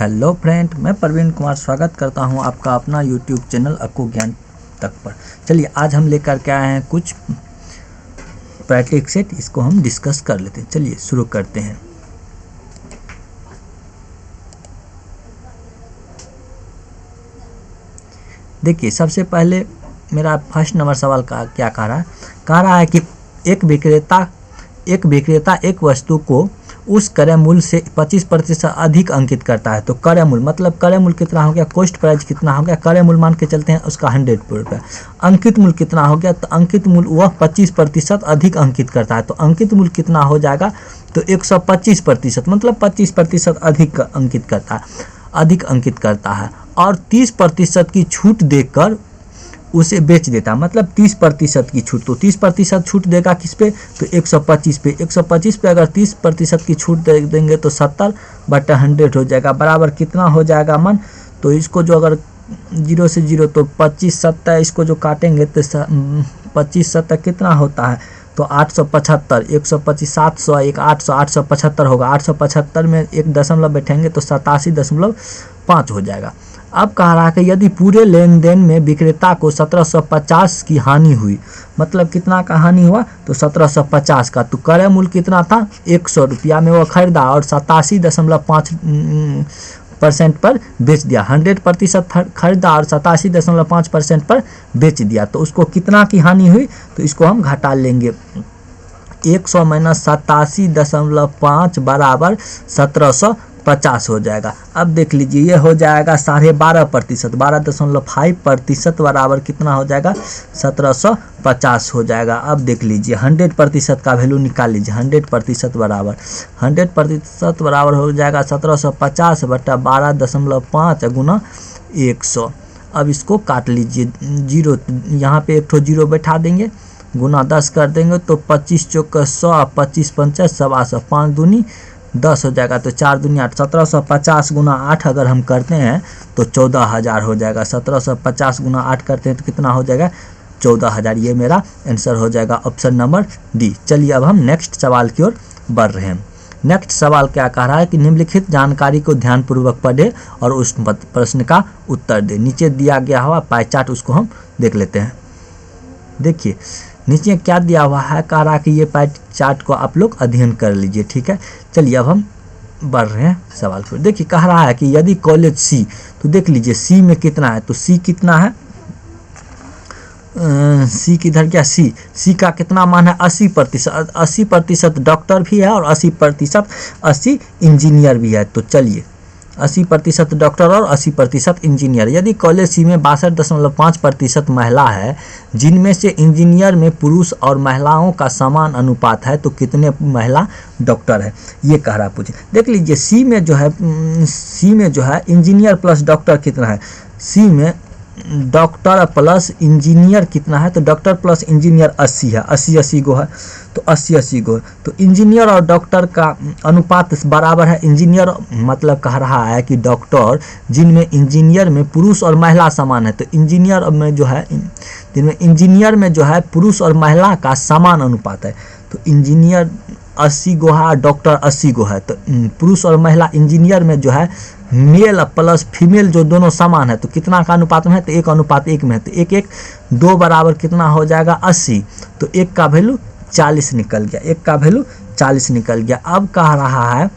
Hello friend, मैं प्रवीण कुमार स्वागत करता हूं आपका अपना यूट्यूब चैनल अक्कू ज्ञान तक पर। चलिए आज हम लेकर के आए हैं कुछ प्रैक्टिक सेट, इसको हम डिस्कस कर लेते हैं। चलिए शुरू करते हैं। देखिए सबसे पहले मेरा फर्स्ट नंबर सवाल का क्या कह रहा है कि एक विक्रेता एक वस्तु को उस क्रय मूल्य से 25% अधिक अंकित करता है। तो क्रय मूल्य मतलब क्रय मूल्य कितना हो गया, कॉस्ट प्राइस कितना हो गया, क्रय मूल्य मान के चलते हैं उसका 100 रुपये। अंकित मूल्य कितना हो गया, तो अंकित मूल्य वह 25% अधिक अंकित करता है। तो अंकित मूल्य कितना हो जाएगा, तो 125% मतलब 25% अधिक अंकित करता है और 30% की छूट देकर उसे बेच देता, मतलब 30% की छूट। तो 30% छूट देगा किस पे, तो 125 पे। 125 पे अगर 30% की छूट दे देंगे तो 70/100 हो जाएगा, बराबर कितना हो जाएगा मन। तो इसको जो अगर 0 से 0 तो 25 70, इसको जो काटेंगे तो 25 70 कितना होता है, तो 875। 125 700 1 800 875 होगा। 875 में एक दशमलव बैठेंगे तो 87.5 हो जाएगा। अब कह रहा है कि यदि पूरे लेन देन में विक्रेता को 1750 की हानि हुई, मतलब कितना का हानि हुआ, तो 1750 का। तो क्रय मूल्य कितना था, 100 रुपया में वो खरीदा और 87.5% पर बेच दिया। 100% खरीदा और 87.5% पर बेच दिया। तो उसको कितना की हानि हुई, तो इसको हम घटा लेंगे। 100 माइनस 87.5 बराबर 1750 हो जाएगा। अब देख लीजिए ये हो जाएगा 12.5%, 12.5% बराबर कितना हो जाएगा, 1750 हो जाएगा। अब देख लीजिए 100% का वैल्यू निकाल लीजिए। 100% बराबर हो जाएगा 1750 बटा 12.5 गुना 100। अब इसको काट लीजिए, जीरो यहाँ पे एक ठो जीरो बैठा देंगे, गुना 10 कर देंगे तो 25 चौक 100, 25 पंचा 125, 5 दूनी 10 हो जाएगा। तो 4 दूनी 8, 1750 गुना 8 अगर हम करते हैं तो 14,000 हो जाएगा। 1750 गुना 8 करते हैं तो कितना हो जाएगा, 14,000। ये मेरा आंसर हो जाएगा ऑप्शन नंबर डी। चलिए अब हम नेक्स्ट सवाल की ओर बढ़ रहे हैं। नेक्स्ट सवाल क्या कह रहा है कि निम्नलिखित जानकारी को ध्यानपूर्वक पढ़े और उस प्रश्न का उत्तर दे। नीचे दिया गया हुआ पाई चार्ट, उसको हम देख लेते हैं। देखिए नीचे क्या दिया हुआ है, कह रहा है कि ये पाई चार्ट को आप लोग अध्ययन कर लीजिए, ठीक है। चलिए अब हम बढ़ रहे हैं सवाल पर। देखिए कह रहा है कि यदि कॉलेज सी, तो देख लीजिए सी में कितना है, तो सी कितना है, सी किधर गया, सी का कितना मान है, 80%। 80% डॉक्टर भी है और 80% इंजीनियर भी है। तो चलिए 80% डॉक्टर और 80% इंजीनियर। यदि कॉलेज सी में 62.5% महिला है, जिनमें से इंजीनियर में पुरुष और महिलाओं का समान अनुपात है, तो कितने महिला डॉक्टर है, ये कह रहा पूछे। देख लीजिए सी में जो है इंजीनियर प्लस डॉक्टर कितना है, सी में डॉक्टर प्लस इंजीनियर कितना है, तो डॉक्टर प्लस इंजीनियर 80 है, 80 गो है, तो 80 गो। तो इंजीनियर और डॉक्टर का अनुपात बराबर है। इंजीनियर मतलब कह रहा है कि डॉक्टर जिनमें इंजीनियर में पुरुष और महिला समान है, तो इंजीनियर में जो है जिनमें इंजीनियर में जो है पुरुष और महिला का समान अनुपात है। तो इंजीनियर 80 गो है, डॉक्टर 80 गो है। तो पुरुष और महिला इंजीनियर में जो है मेल प्लस फीमेल जो दोनों समान है, तो कितना का अनुपात में है, तो 1:1 में है। तो 1:2 बराबर कितना हो जाएगा, 80। तो 1 का वैल्यू 40 निकल गया, 1 का वैल्यू 40 निकल गया। अब कह रहा है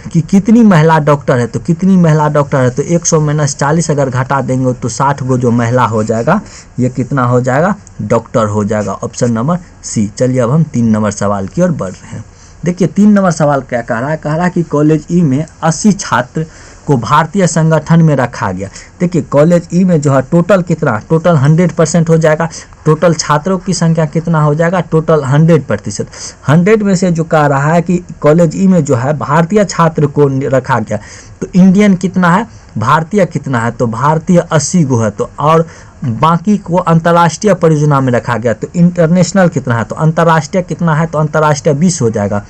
कि कितनी महिला डॉक्टर है, तो कितनी महिला डॉक्टर है, तो 100 माइनस 40 अगर घटा देंगे तो 60 गो जो महिला हो जाएगा, ये कितना हो जाएगा, डॉक्टर हो जाएगा, ऑप्शन नंबर सी। चलिए अब हम 3 नंबर सवाल की ओर बढ़ रहे हैं। देखिए 3 नंबर सवाल क्या कह रहा है, कह रहा है कि कॉलेज ई में 80 छात्र को भारतीय संगठन में रखा गया। देखिए कॉलेज ई में जो है टोटल कितना, टोटल 100% हो जाएगा। टोटल छात्रों की संख्या कितना हो जाएगा, टोटल 100%। 100 में से जो कह रहा है कि कॉलेज ई में जो है भारतीय छात्र को रखा गया, तो इंडियन कितना है, भारतीय कितना है, तो भारतीय 80 गो है। तो और बाकी को अंतर्राष्ट्रीय परियोजना में रखा गया, तो इंटरनेशनल कितना है, तो अंतर्राष्ट्रीय कितना है, तो अंतर्राष्ट्रीय 20 हो जाएगा।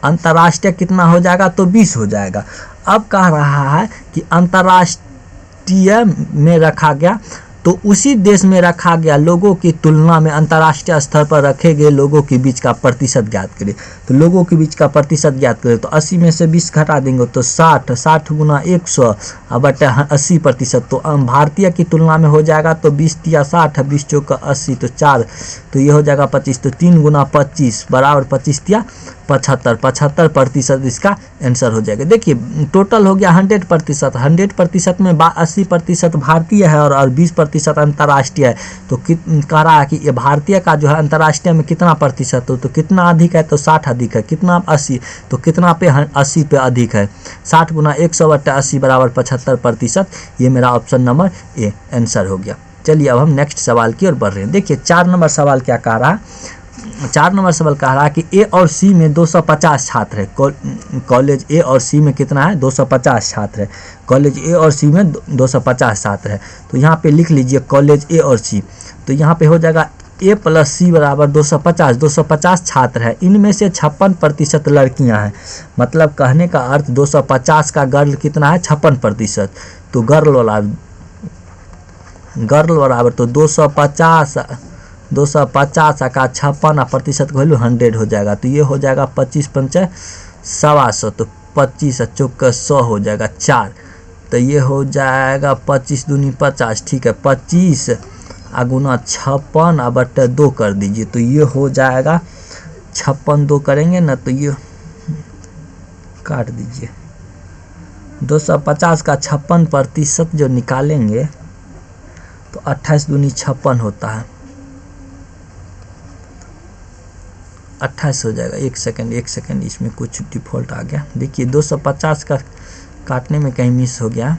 अंतर्राष्ट्रीय कितना हो जाएगा, तो 20 हो जाएगा। अब कह रहा है कि अंतर्राष्ट्रीय में रखा गया तो उसी देश में रखा गया लोगों की तुलना में अंतर्राष्ट्रीय स्तर पर रखे गए लोगों के बीच का प्रतिशत ज्ञात करें। तो लोगों के बीच का प्रतिशत ज्ञात करें तो 80 में से 20 घटा देंगे तो 60, 60 गुना 100 बटे 80%। तो भारतीय की तुलना में हो जाएगा तो 20 या 60 है, 20 चौका 80 तो 4, तो ये हो जाएगा 25। तो 3 गुना 25 बराबर 25 या 75, 75% इसका आंसर हो जाएगा। देखिए टोटल हो गया 100%, 100% में 80% भारतीय है और 20% अंतर्राष्ट्रीय है। तो कह रहा है कि ये भारतीय का जो है अंतर्राष्ट्रीय में कितना प्रतिशत हो, तो कितना अधिक है तो 60 अधिक है, कितना 80 तो कितना पे 80 पे अधिक है, 60 गुना 100 बटे 80 बराबर 75%। ये मेरा ऑप्शन नंबर ए आंसर हो गया। चलिए अब हम नेक्स्ट सवाल की ओर बढ़ रहे हैं। देखिए 4 नंबर सवाल क्या कह रहा है, 4 नंबर सवाल कह रहा है कि ए और सी में 250 छात्र है। कॉलेज ए और सी में कितना है 250 छात्र है। कॉलेज ए और सी में 250 छात्र है। तो यहाँ पे लिख लीजिए कॉलेज ए और सी। तो यहाँ पे हो जाएगा ए प्लस सी बराबर 250, 250 छात्र है, इनमें से 56% लड़कियां हैं। मतलब कहने का अर्थ 250 का गर्ल कितना है 56%। तो गर्ल बराबर तो 250 का 56% का वैल्यू 100 हो जाएगा। तो ये हो जाएगा 25 पंचे 125, तो 25 चौका 100 हो जाएगा 4। तो ये हो जाएगा 25 दूनी 50, ठीक है 25 गुना 56 बटे 2 कर दीजिए। तो ये हो जाएगा 56 2 करेंगे ना तो ये काट दीजिए। 250 का 56% जो निकालेंगे तो 28 दूनी 56 होता है, 28 हो जाएगा। एक सेकंड इसमें कुछ डिफॉल्ट आ गया। देखिए 250 का काटने में कहीं मिस हो गया।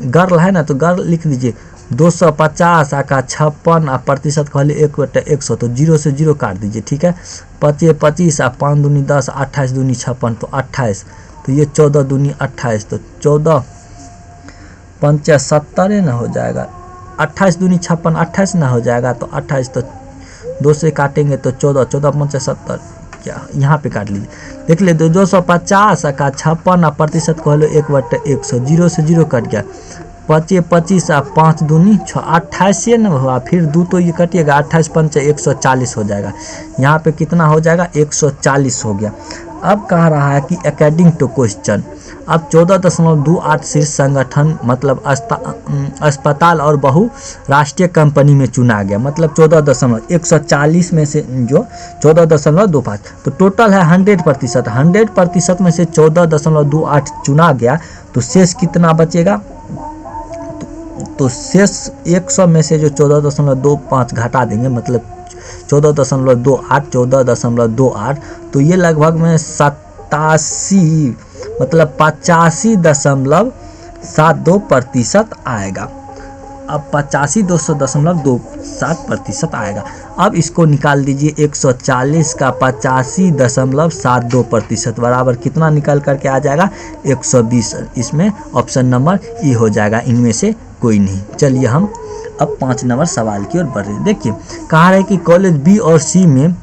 गर्ल है ना तो गर्ल लिख दीजिए 250 का 56% का वैल्यू 1/100, तो 0 से 0 काट दीजिए, ठीक है। 25 25 5 दूनी 10, 28 दूनी 56 तो 28, तो ये 14 दूनी 28, तो 14 पंचे 70 ना हो जाएगा। 28 दूनी 56, 28 ना हो जाएगा तो 28, तो 2 से काटेंगे तो 14, 14 पंचे 70, क्या यहाँ पे काट लीजिए। देख ले 250 का 56% को वैल्यू 1/100, 0 से 0 कट गया। 25 25 5 दूनी 28 ना हुआ, फिर 2 तो ये कटिएगा, 28 पंचे 140 हो जाएगा। यहाँ पे कितना हो जाएगा 140 हो गया। अब कह रहा है कि अकॉर्डिंग टू क्वेश्चन अब 14.28 शीर्ष संगठन मतलब अस्पताल और बहुराष्ट्रीय कंपनी में चुना गया। मतलब 14.140 में से जो 14.25, तो टोटल है 100%। 100% में से 14.28 चुना गया तो शेष कितना बचेगा, तो शेष 100 में से जो 14.25 घटा देंगे, मतलब 14.28, तो ये लगभग में 87 मतलब 85.72% आएगा। अब 85.27% आएगा। अब इसको निकाल दीजिए, 140 का 85.72% बराबर कितना निकल करके आ जाएगा 120। इसमें ऑप्शन नंबर ई हो जाएगा, इनमें से कोई नहीं। चलिए हम अब 5 नंबर सवाल की ओर बढ़ रहे हैं। देखिए कहा है कि कॉलेज बी और सी में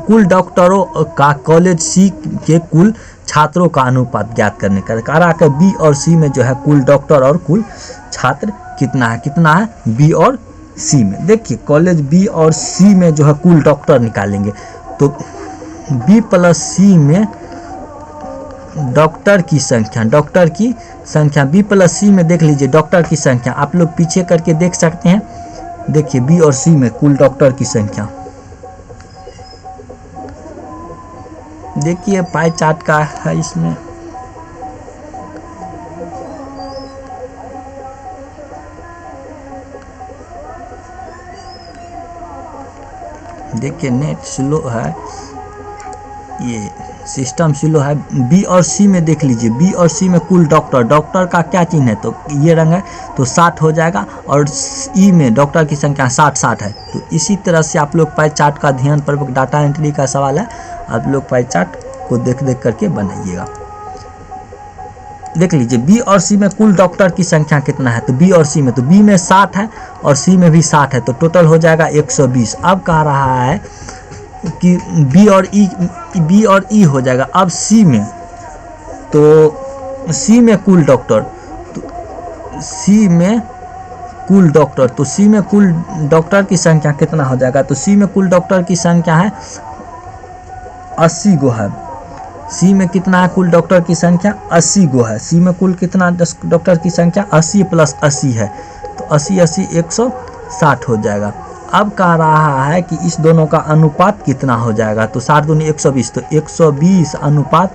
कुल डॉक्टरों का कॉलेज सी के कुल छात्रों का अनुपात ज्ञात करने का कह रहा है। बी और सी में जो है कुल डॉक्टर और कुल छात्र कितना है बी और सी में। देखिए कॉलेज बी और सी में जो है कुल डॉक्टर निकालेंगे तो बी प्लस सी में डॉक्टर की संख्या बी प्लस सी में देख लीजिए डॉक्टर की संख्या, आप लोग पीछे करके देख सकते हैं। देखिए बी और सी में कुल डॉक्टर की संख्या, देखिए पाई चार्ट का है इसमें। देखिए नेट स्लो है, ये सिस्टम स्लो है। बी और सी में देख लीजिए, बी और सी में कुल डॉक्टर का क्या चिन्ह है, तो ये रंग है तो 60 हो जाएगा। और ई में डॉक्टर की संख्या 60 है। तो इसी तरह से आप लोग पाई चार्ट का ध्यान पूर्वक, डाटा एंट्री का सवाल है, आप लोग पाई चार्ट को देख करके बनाइएगा। देख लीजिए बी और सी में कुल डॉक्टर की संख्या कितना है, तो बी और सी में, तो बी में 60 है और सी में भी 60 है, तो टोटल हो जाएगा 120। अब कह रहा है कि बी और ई हो जाएगा। अब सी में तो सी में कुल डॉक्टर, तो सी में कुल डॉक्टर, तो सी में कुल डॉक्टर की संख्या कितना हो जाएगा? तो सी में कुल डॉक्टर की संख्या है 80 गो है। सी में कितना है कुल डॉक्टर की संख्या? 80 गो है। सी में कुल कितना डॉक्टर की संख्या? 80 प्लस 80 है, तो 80 80 160 हो जाएगा। अब कह रहा है कि इस दोनों का अनुपात कितना हो जाएगा? तो 60 दूनी 120, तो 120 अनुपात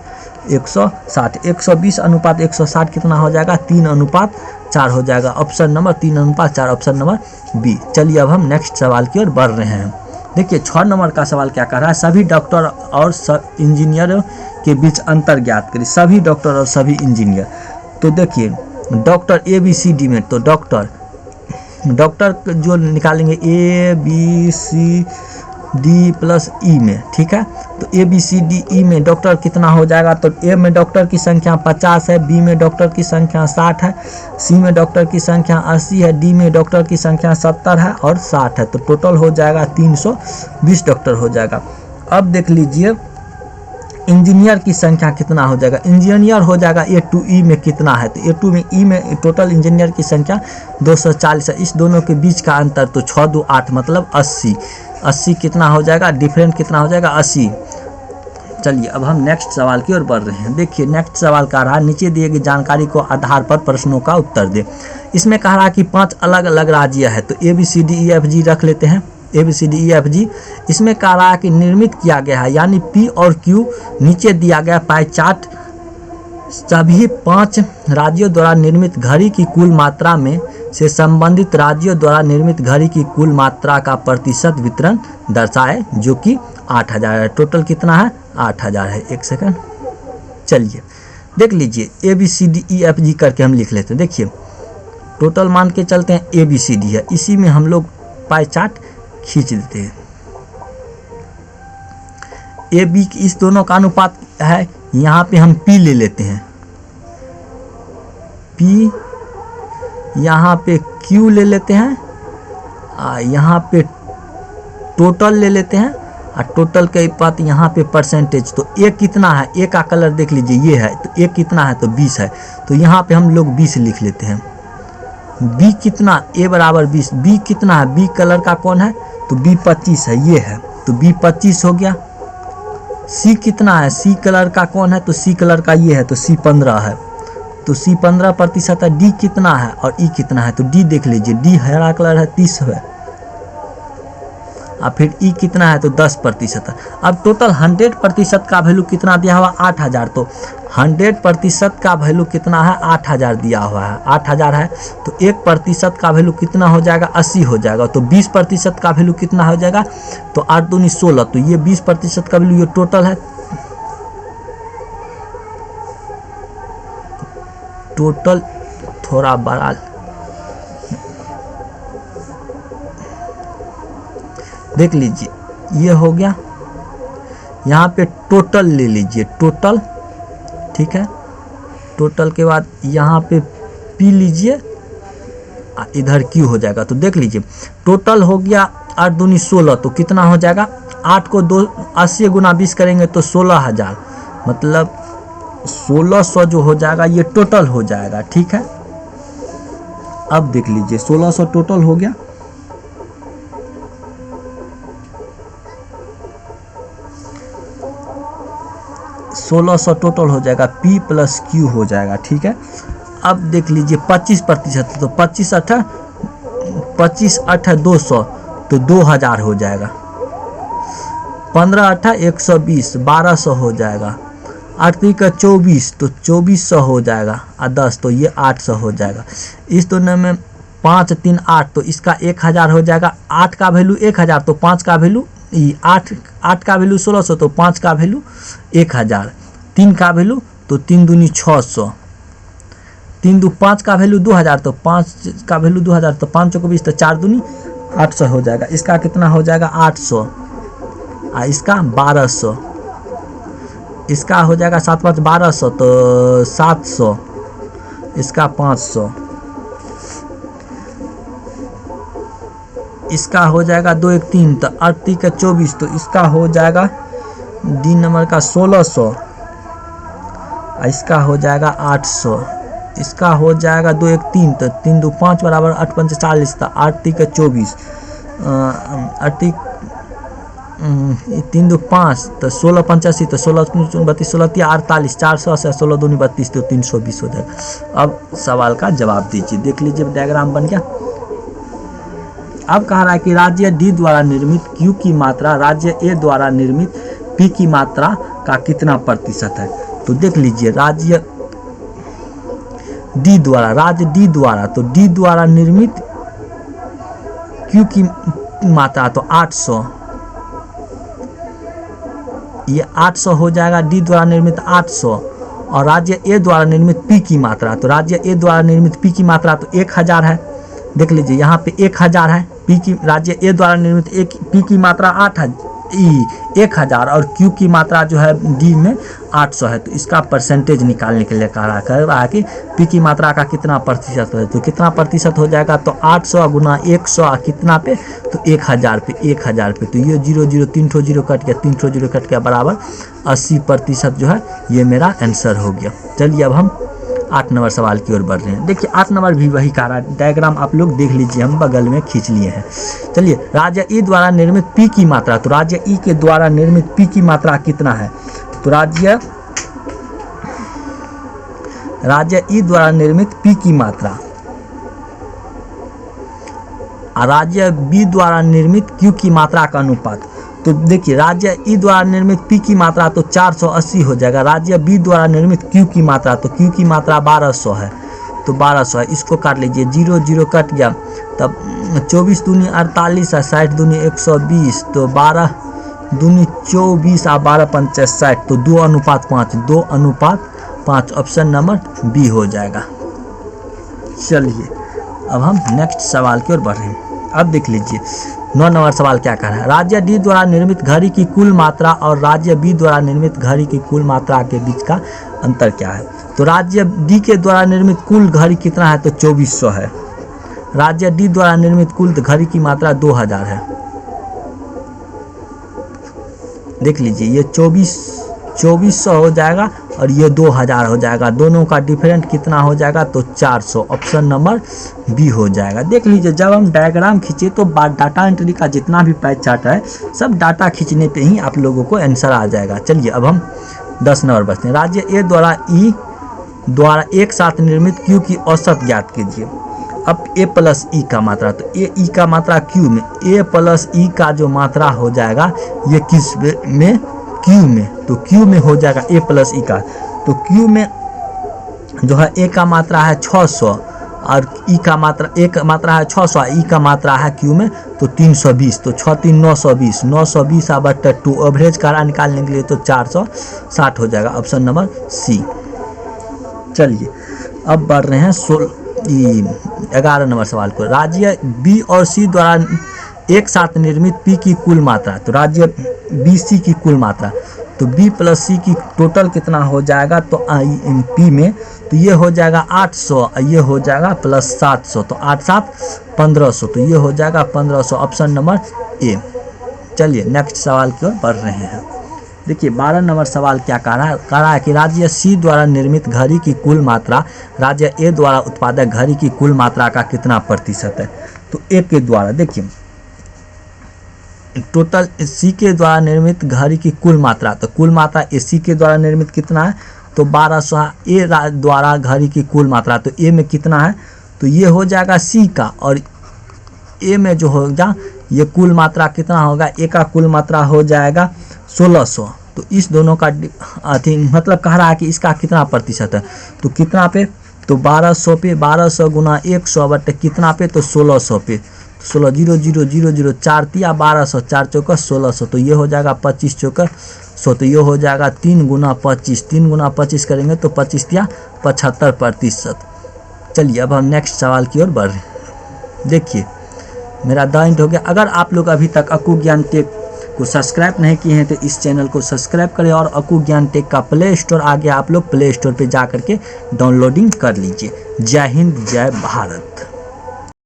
160, 120 अनुपात 160 कितना हो जाएगा? 3 अनुपात 4 हो जाएगा। ऑप्शन नंबर 3 अनुपात 4, ऑप्शन नंबर बी। चलिए अब हम नेक्स्ट सवाल की ओर बढ़ रहे हैं। देखिए 6 नंबर का सवाल क्या कर रहा है? सभी डॉक्टर और इंजीनियर के बीच अंतर ज्ञात करिए। सभी डॉक्टर और सभी इंजीनियर, तो देखिए डॉक्टर ABCD में, तो डॉक्टर जो निकालेंगे ABCD प्लस ई में, ठीक है। तो ABCDE में डॉक्टर कितना हो जाएगा? तो ए में डॉक्टर की संख्या 50 है, बी में डॉक्टर की संख्या 60 है, सी में डॉक्टर की संख्या 80 है, डी में डॉक्टर की संख्या 70 है और 60 है। तो टोटल हो जाएगा 320 डॉक्टर हो जाएगा। अब देख लीजिए इंजीनियर की संख्या कितना हो जाएगा? इंजीनियर हो जाएगा A to E में कितना है? तो A to E में टोटल इंजीनियर की संख्या 240 है। इस दोनों के बीच का अंतर तो 6 2 8 मतलब 80। 80 कितना हो जाएगा? डिफरेंट कितना हो जाएगा? 80। चलिए अब हम नेक्स्ट सवाल की ओर बढ़ रहे हैं। देखिए नेक्स्ट सवाल कह रहा है नीचे दिए गई जानकारी को आधार पर प्रश्नों का उत्तर दे। इसमें कह रहा है कि 5 अलग अलग राज्य है, तो ABCDEFG रख लेते हैं। ABCDEFG इसमें कह रहा है कि निर्मित किया गया है, यानी P और Q नीचे दिया गया पाई चार्ट सभी 5 राज्यों द्वारा निर्मित घड़ी की कुल मात्रा में से संबंधित राज्यों द्वारा निर्मित घड़ी की कुल मात्रा का प्रतिशत वितरण दर्शाए, जो कि 8000 है। टोटल कितना है? 8000 है। एक सेकंड, चलिए देख लीजिए ABCDEFG करके हम लिख लेते हैं। देखिए टोटल मान के चलते हैं ABCD है, इसी में हम लोग पाई चार्ट खींच देते हैं। AB इस दोनों का अनुपात है, यहाँ पे हम P ले लेते हैं, P यहाँ पे Q ले लेते हैं, यहाँ पे टोटल ले लेते हैं, और टोटल के बात यहाँ पे परसेंटेज। तो A कितना है? A का कलर देख लीजिए, ये है, तो A कितना है? तो 20 है, तो यहाँ पे हम लोग 20 लिख लेते हैं। B कितना? A बराबर 20। B कितना है? B कलर का कौन है? तो B 25 है, ये है, तो B 25 हो गया। C कितना है? C कलर का कौन है? तो C कलर का ये है, तो C 15 है, तो C 15% है। D कितना है और E कितना है? तो D देख लीजिए, D हरा कलर है, 30 है, और फिर E कितना है? तो 10% है। अब टोटल 100% का वैल्यू कितना दिया हुआ? 8000। तो 100% का वैल्यू कितना है? 8000 दिया हुआ है, 8000 है। तो 1% का वैल्यू कितना हो जाएगा? 80 हो जाएगा। तो 20% का वैल्यू कितना हो जाएगा? तो 8 दूनी 16, तो ये 20% का वैल्यू ये टोटल है। टोटल थोड़ा बड़ा देख लीजिए, ये हो गया। यहाँ पे टोटल ले लीजिए, टोटल, ठीक है। टोटल के बाद यहाँ पे P लीजिए, इधर Q हो जाएगा। तो देख लीजिए टोटल हो गया 8 दूनी 16, तो कितना हो जाएगा? 8 को 80 गुना 20 करेंगे तो 16000, मतलब 1600 जो हो जाएगा ये टोटल हो जाएगा, ठीक है। अब देख लीजिए 1600 टोटल हो गया। टोटल हो जाएगा, P प्लस Q हो जाएगा, ठीक है। अब देख लीजिए 25%, तो 25 8 200, तो 2000 हो जाएगा। 15 8 120, 1200 हो जाएगा। 8 का 24, तो 2400 हो जाएगा, और 10 तो ये 800 हो जाएगा। इस दोनों में 5 3 8, तो इसका 1000 हो जाएगा। 8 का वैल्यू 1000, तो 5 का वैल्यू 8 का वैल्यू 1600, तो 5 का वैल्यू 1000। 3 का वैल्यू तो 3 दूनी 600, 3 दू 5 का वैल्यू 2000, तो 5 का वैल्यू 2000, तो 5 को 20, तो 4 दूनी 800 हो जाएगा। इसका कितना हो जाएगा? 800, और इसका 1200, इसका हो जाएगा 7 5 1200, तो 700, इसका 500, इसका हो जाएगा 2 1 3, तो 8 का 24, तो इसका हो जाएगा डी नंबर का 1600, इसका हो जाएगा 800, इसका हो जाएगा 2 1 3, तो 3 2 5 बराबर 8 5 40, तो 8 3 24, 3 2 5, तो 16 85, तो 16 32, 16 3 48, 400 से 16 2 32, तो 320 हो जाएगा। अब सवाल का जवाब दीजिए। देख लीजिए डायग्राम बन गया। अब कह रहा है कि राज्य डी द्वारा निर्मित Q की मात्रा राज्य ए द्वारा निर्मित P की मात्रा का कितना प्रतिशत है। तो देख लीजिए राज्य डी द्वारा, तो डी द्वारा निर्मित Q की मात्रा तो 800, ये 800 हो जाएगा, डी द्वारा निर्मित 800, और राज्य ए द्वारा निर्मित P की मात्रा, तो राज्य ए द्वारा निर्मित P की मात्रा तो 1000 है। देख लीजिए यहाँ पे 1000 है, P की राज्य ए द्वारा निर्मित P की मात्रा 1000 और Q की मात्रा जो है D में 800 है। तो इसका परसेंटेज निकालने के लिए कह रहा है कि P की मात्रा का कितना प्रतिशत है। तो कितना प्रतिशत हो जाएगा, तो 800 गुना 100 कितना पे, तो 1000 पे, 1000 पे। तो ये 0 0 3 ठो 0 कट गया, 3 ठो 0 कट गया, बराबर 80% जो है ये मेरा आंसर हो गया। चलिए अब हम 8 नंबर सवाल की ओर बढ़ रहे हैं। देखिए 8 नंबर भी वही कह रहा है, डायग्राम आप लोग देख लीजिए, हम बगल में खींच लिए हैं। चलिए राज्य ई द्वारा निर्मित P की मात्रा, तो राज्य ई के द्वारा निर्मित P की मात्रा कितना है। तो राज्य ई द्वारा निर्मित P की मात्रा राज्य बी द्वारा निर्मित Q की मात्रा का अनुपात। तो देखिए राज्य ई द्वारा निर्मित P की मात्रा तो 480 हो जाएगा, राज्य बी द्वारा निर्मित Q की मात्रा, तो Q की मात्रा 1200 है, तो 1200 है। इसको काट लीजिए, 0 0 कट गया, तब 24 दूनी 48 है, 60 दूनी 120, तो 12 दूनी 24 और 12 पंचे 60, तो 2:5, 2:5, ऑप्शन नंबर बी हो जाएगा। चलिए अब हम नेक्स्ट सवाल की ओर बढ़ रहे हैं। अब देख लीजिए 9 नंबर सवाल क्या कह रहा है। राज्य डी द्वारा निर्मित घड़ी की कुल मात्रा और राज्य बी द्वारा निर्मित घड़ी की कुल मात्रा के बीच का अंतर क्या है। तो राज्य डी के द्वारा निर्मित कुल घड़ी कितना है, तो 2400 है। राज्य डी द्वारा निर्मित कुल घड़ी की मात्रा 2000 है। देख लीजिए ये 2400 हो जाएगा और ये 2000 हो जाएगा, दोनों का डिफरेंट कितना हो जाएगा, तो 400, ऑप्शन नंबर बी हो जाएगा। देख लीजिए जब हम डायग्राम खींचे तो डाटा एंट्री का जितना भी पैच चार्ट है सब डाटा खींचने पे ही आप लोगों को आंसर आ जाएगा। चलिए अब हम 10 नंबर बचते हैं। राज्य ए द्वारा ई द्वारा एक साथ निर्मित Q की औसत ज्ञात कीजिए। अब A प्लस ई का मात्रा, तो ए ई का मात्रा Q में, A प्लस ई का जो मात्रा हो जाएगा ये किस में, Q में, तो Q में हो जाएगा A प्लस ई का। तो Q में जो है A का मात्रा है 600 और E का मात्रा, A का मात्रा है 600, E का मात्रा है Q में तो 320, तो 6 3 920, 920/2 एवरेज करा निकालने के लिए तो 460 हो जाएगा, ऑप्शन नंबर सी। चलिए अब बढ़ रहे हैं 11 नंबर सवाल को। राज्य बी और सी द्वारा एक साथ निर्मित P की कुल मात्रा, तो राज्य बी सी की कुल मात्रा, तो B प्लस सी की टोटल कितना हो जाएगा, तो P में तो ये हो जाएगा 800, ये हो जाएगा प्लस 700, तो 8 7 1500, तो ये हो जाएगा 1500, ऑप्शन नंबर ए। चलिए नेक्स्ट सवाल की ओर बढ़ रहे हैं। देखिए 12 नंबर सवाल क्या कह रहा है कि राज्य सी द्वारा निर्मित घड़ी की कुल मात्रा राज्य ए द्वारा उत्पादक घड़ी की कुल मात्रा का कितना प्रतिशत है। तो ए के द्वारा देखिए टोटल सी के द्वारा निर्मित घड़ी की कुल मात्रा, तो कुल मात्रा ए सी के द्वारा निर्मित कितना है, तो 1200 ए द्वारा घड़ी की कुल मात्रा, तो ए में कितना है, तो ये हो जाएगा सी का, और ए में जो होगा ये कुल मात्रा कितना होगा, ए का कुल मात्रा हो जाएगा 1600। तो इस दोनों का मतलब कह रहा है कि इसका कितना प्रतिशत है, तो कितना पे, तो 1200 पे, 1200 गुना 100 बटे कितना पे, तो 1600 पे, 16 0 0 0 0 4 तिया 1200, 4 चौका 1600, तो ये हो जाएगा 25 चौका 100, तो ये हो जाएगा 3 गुना 25, 3 गुना 25 करेंगे तो 25 तिया 75%। चलिए अब हम नेक्स्ट सवाल की ओर बढ़ रहे हैं। देखिए मेरा 10 मिनट हो गया। अगर आप लोग अभी तक अकू ज्ञान टेक को सब्सक्राइब नहीं किए हैं तो इस चैनल को सब्सक्राइब करें और अकू ज्ञान टेक का प्ले स्टोर आ गया, आप लोग प्ले स्टोर पे जा करके डाउनलोडिंग कर लीजिए। जय हिंद, जय भारत।